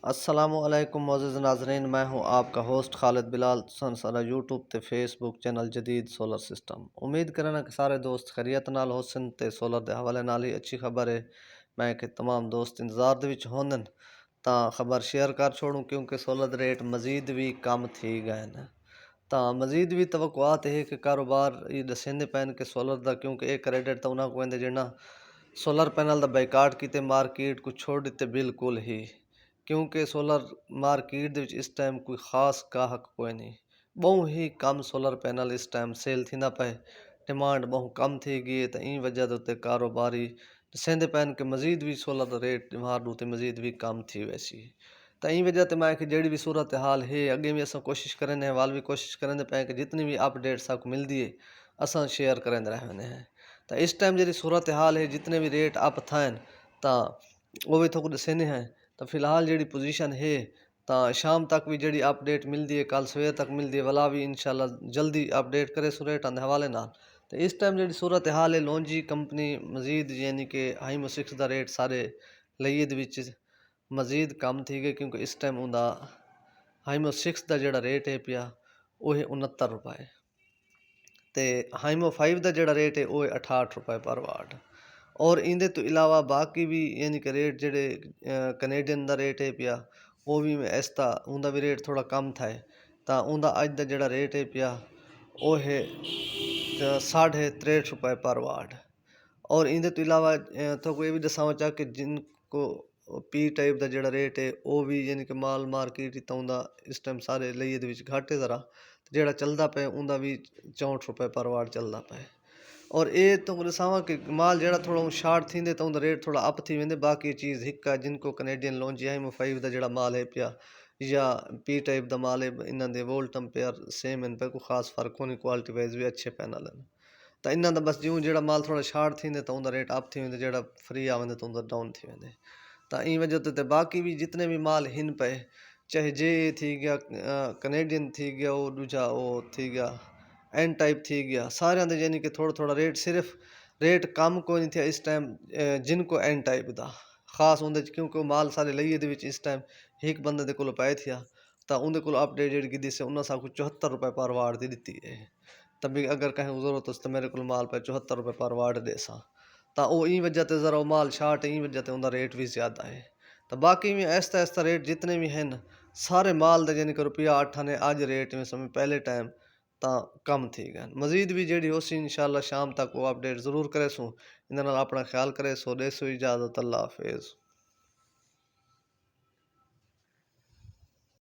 السلام علیکم معزز ناظرین، میں ہوں آپ کا ہوسٹ خالد بلال سارا یوٹیوب تے فیس بک چینل جدید سولر سسٹم۔ امید کرنا کہ سارے دوست خیریت نال ہوسن تے سولر دے حوالے نال ہی اچھی خبر ہے میں کہ تمام دوست انتظار دے وچ ہوندن تاں خبر شیئر کر چھوڑوں، کیونکہ سولر دے ریٹ مزید بھی کم تھی گئے ہیں تاں مزید بھی توقعات ہے کہ کاروبار یہ دسیندے پین کہ سولر دا، کیونکہ ایک کریڈٹ تا انہاں کو ایندے جڑنا سولر پینل دا بائیکاٹ کیتے مارکیٹ کو چھوڑ دیتے بالکل ہی، کیونکہ سولر مارکیٹ دے وچ اس ٹائم کوئی خاص گاہک کوئی نہیں، بہت ہی کم سولر پینل اس ٹائم سیل تھی نہ پے، ڈیمانڈ بہت کم تھی گئی ہے۔ این وجہ دے کاروباری دسیندے پین کہ مزید بھی سولر دا ریٹ تے مزید بھی کم تھی ویسی، تو این وجہ تے میں کہ جڑی بھی صورتحال ہے اگے بھی اساں کوشش کریں ہیں، وال بھی کوشش کریں پے کہ جتنی بھی اپڈیٹ ساکو مل دی ہے اساں شیئر کریں رہنے ہیں۔ تو اس ٹائم جڑی صورتحال ہے جتنے بھی ریٹ اپ تھائیں تا وہ بھی تھوڑا دسینے ہیں، تو فی الحال جڑی پوزیشن ہے تا شام تک بھی جڑی اپڈیٹ مل دی ہے، کل سویر تک مل دی ہے، والا بھی انشاءاللہ جلدی اپڈیٹ کرے سو ریٹ حوالے نال۔ تو اس ٹائم جڑی صورتحال ہے لونجی کمپنی مزید یعنی کہ ہائیمو 6 دا ریٹ سارے لئیے دے وچ مزید کم تھی گئے، کیونکہ اس ٹائم اوندا ہائیمو 6 دا جڑا ریٹ ہے پیا وہ ہے 69 روپے، تے ہائیمو 5 دا جڑا ریٹ ہے وہ ہے 68 روپے پر واٹ۔ اور اندے تو علاوہ باقی بھی یعنی کہ ریٹ جڑے کینیڈین دا ریٹ ہے پیا وہ بھی ایستا اوندا بھی ریٹ تھوڑا کم تھا ہے، تا اوندا اج دا جڑا ریٹ ہے پیا وہ ہے 63.5 روپے پر واٹ۔ اور اندے تو علاوہ تو کوئی بھی دساں چاہ کہ جن کو پی ٹائپ دا جڑا ریٹ ہے وہ بھی یعنی کہ مال مارکیٹ تا اوندا اس ٹائم سارے لئیے دے وچ گھٹ ہے ذرا، جڑا چلدا پے اوندا بھی 64 روپے پر واٹ چلدا پے۔ اور اے تو دساواں کہ مال جڑا تھوڑا شارٹ تھیندے تا اوندا ریٹ تھوڑا اپ تھی ویندے، باقی چیز ہکا جن کو کینیڈین لونجی ہائیمو 5 دا جڑا مال ہے پیا یا پی ٹائپ دا مال ہے انہاں دے وولٹ امپیئر سیم ہیں پہ کوئی خاص فرق نہیں، کوالٹی وائز بھی اچھے پینل ہیں، تا انہاں دا بس جیوں جڑا مال تھوڑا شارٹ تھیندے تا اوندا ریٹ اپ تھی ویندے، جڑا فری آوندے تا اوندا ڈاؤن تھی ویندے۔ تا این وجہ تے باقی بھی جتنے بھی مال ہن پے، چاہے جے تھی گیا کینیڈین تھی گیا وہ دوجا وہ تھی گیا این ٹائپ تھی گیا، سارے دے یعنی کہ تھوڑا ریٹ صرف ریٹ کم کوئی نہیں تھیا اس ٹائم جن کو این ٹائپ دا خاص ہوندے، کیونکہ وہ مال سارے لئیے دے وچ اس ٹائم ایک بندے دے کولو پائے تھیا، تا اون دے کولو اپڈیٹ جڑی کی دی سے انہاں سا کو 74 روپے پر واٹ دی دتی ہے، تبھی اگر کہیں ضرورت اس تو میرے کول مال پہ 74 روپے پر واٹ دے سا، تا او این وجہ تے ذرا مال شارٹ این وجہ تے اوندا ریٹ بھی زیادہ ہے۔ تو باقی بھی ایستا ریٹ جتنے بھی ہیں سارے مال دے یعنی کہ روپیہ 8 نے آج ریٹ میں سمجھ پہلے ٹائم تا کم تھی گئے، مزید بھی جڑی ہو سی انشاءاللہ شام تک وہ اپڈیٹ ضرور کرے سوں، اندے نال اپنا خیال کرے سو، دے سو اجازت، اللہ حافظ۔